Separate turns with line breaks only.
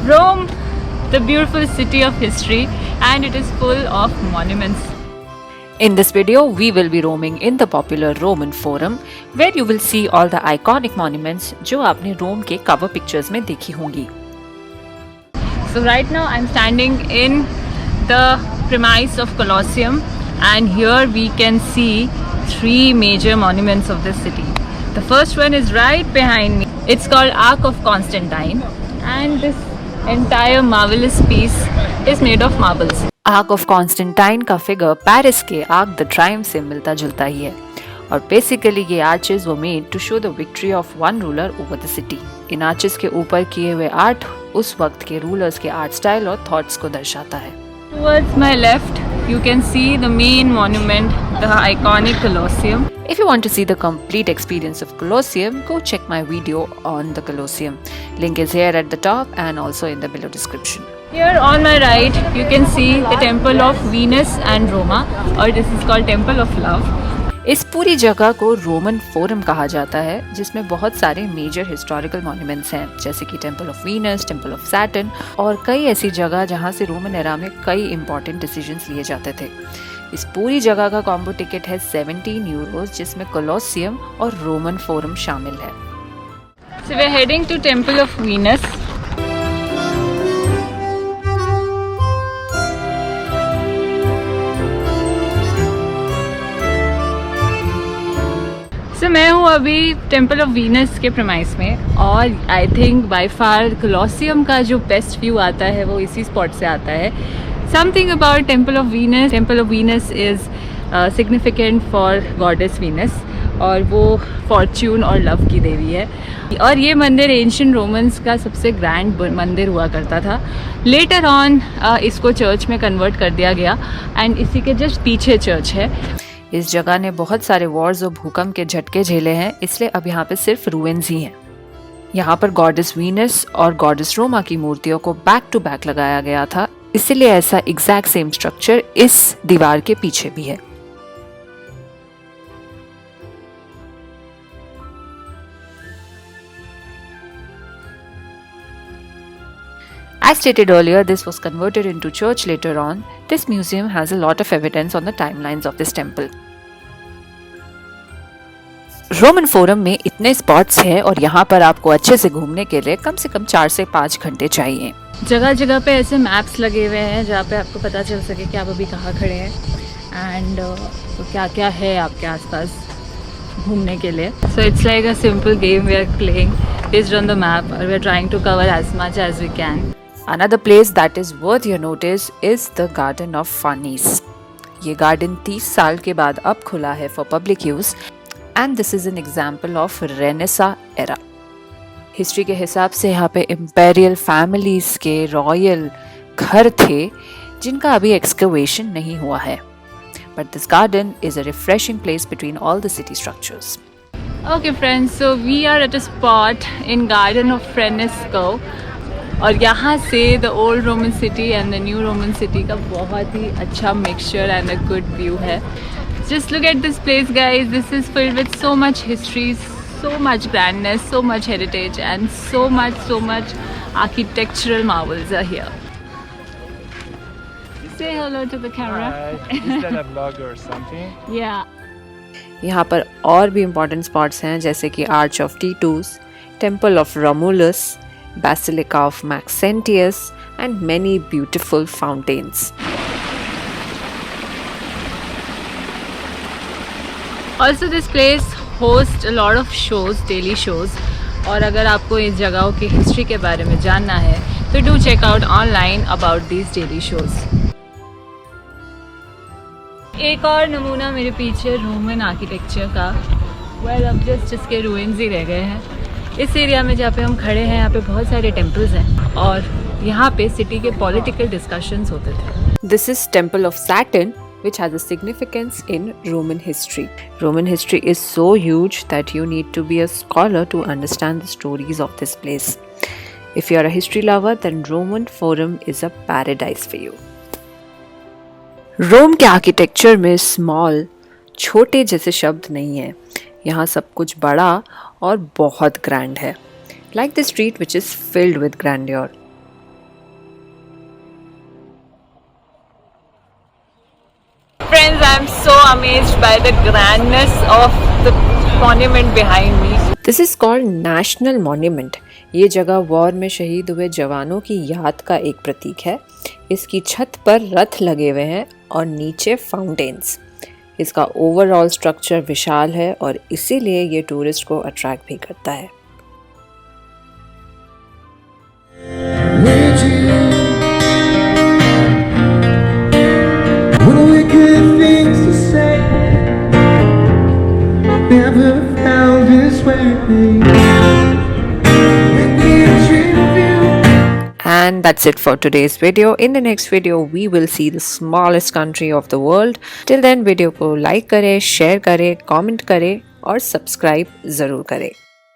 Rome, the beautiful city of history, and it is full of monuments.
In this video, we will be roaming in the popular Roman Forum, where you will see all the iconic monuments जो आपने रोम के cover pictures में देखी होंगी.
So right now I'm standing in the premise of Colosseum, and here we can see three major monuments of this city. The first one is right behind me. It's called Arc of Constantine, and this entire marvelous piece is made of marbles.
Arch of Constantine का figure Paris के Arc de Triomphe से मिलता जुलता ही है और basically ये arches were made to show the victory of one ruler over the city. इन आर्चेस के ऊपर किए हुए आर्ट उस वक्त के रूलर्स के आर्ट स्टाइल और थॉट्स को दर्शाता है.
Towards my left, you can see the main monument, the iconic Colosseum.
If you want to see the complete experience of Colosseum, go check my video on the Colosseum. Link is here at the top and also in the below description.
Here on my right, you can see the temple of Venus and Roma, or this is called Temple of Love.
इस पूरी जगह को Roman forum कहा जाता है, जिसमें बहुत सारे मेजर हिस्टोरिकल मॉन्यूमेंट्स हैं, जैसे कि temple of Venus, temple of Saturn और कई ऐसी जगह जहां से रोमन एरा में कई इंपॉर्टेंट डिसीजंस लिए जाते थे. इस पूरी जगह का कॉम्बो टिकट है 17 यूरोस, जिसमें कोलोसियम और रोमन फोरम शामिल है.
So we're heading to Temple of Venus. So मैं हूँ अभी टेम्पल ऑफ वीनस के प्रेमाइस में, और I think by far Colosseum का जो बेस्ट व्यू आता है वो इसी स्पॉट से आता है. Something about temple of Venus. Temple of Venus is significant for goddess Venus, और वो फॉर्च्यून और लव की देवी है. और ये मंदिर एंशिएंट रोमन्स का सबसे ग्रैंड मंदिर हुआ करता था. लेटर ऑन इसको चर्च में कन्वर्ट कर दिया गया, एंड इसी के जस्ट पीछे चर्च है.
इस जगह ने बहुत सारे वॉर्स और भूकंप के झटके झेले हैं, इसलिए अब यहाँ पे सिर्फ रूइंस ही हैं. यहाँ पर गॉडेस वीनस और गॉडेस रोमा की मूर्तियों को बैक टू बैक लगाया गया था, इसलिए ऐसा एग्जैक्ट सेम स्ट्रक्चर इस दीवार के पीछे भी है. As stated earlier, this was converted into church later on. This museum has a lot of evidence on the timelines of this temple. Roman forum में इतने स्पॉट्स हैं और यहाँ पर आपको अच्छे से घूमने के लिए कम से कम 4 से 5 घंटे चाहिए.
जगह जगह पे ऐसे मैप्स लगे हुए हैं जहाँ पे आपको पता चल सके कि आप अभी कहाँ खड़े हैं, एंड तो क्या क्या है आपके आसपास घूमने के लिए. So it's like a simple game we are playing based on the map, और we are trying to cover as much as we can.
Another place that is worth your notice is the Garden of Farnese. ये garden 30 साल के बाद अब खुला है for public use, and this is an example of Renaissance era. History के हिसाब से यहाँ पे imperial families के रॉयल घर थे जिनका अभी excavation नहीं हुआ है. But this garden is a refreshing place between all the city structures.
Okay friends, so we are at a spot in Garden of Franesco, और यहाँ से the old Roman city and the new Roman city का बहुत ही अच्छा mixture and a good view है. Just look at this place guys. This is filled with so much history, so much grandness, so much heritage, and so much architectural marvels are here. Say hello to the camera.
Is that a vlog or something?
Yeah.
यहाँ पर और भी important spots हैं, जैसे कि arch of Titus, temple of Romulus, Basilica of Maxentius, and many beautiful fountains.
Also this place hosts a lot of shows, daily shows, और अगर आपको इस जगहों की हिस्ट्री के बारे में जानना है तो do check out online about these daily shows. एक और नमूना मेरे पीछे रोमन आर्किटेक्चर का. well, अब जस्ट इसके ruins ही रह गए हैं. इस एरिया में जहाँ पे हम खड़े हैं, यहाँ पे बहुत सारे टेम्पल्स हैं, और यहाँ पे सिटी के पॉलिटिकल डिस्कशंस होते थे.
This is Temple of Saturn, which has a significance in Roman history. Roman history is so huge that you need to be a scholar to understand the stories of this place. If you are a history lover, then Roman Forum is a paradise for you. रोम के architecture में small, छोटे जैसे शब्द नहीं है. यहाँ सब कुछ बड़ा और बहुत ग्रैंड है. Like the street which is filled with grandeur.
I'm so amazed by the grandness of the monument behind me.
This is called national monument. ये जगह वॉर में शहीद हुए जवानों की याद का एक प्रतीक है। इसकी छत पर रथ लगे हुए हैं और नीचे फाउंटेन्स। इसका ओवरऑल स्ट्रक्चर विशाल है और इसीलिए ये टूरिस्ट को अट्रैक्ट भी करता है। And that's it for today's video. In the next video, we will see the smallest country of the world. Till then, video को like करें, share करें, comment करें और subscribe ज़रूर करें।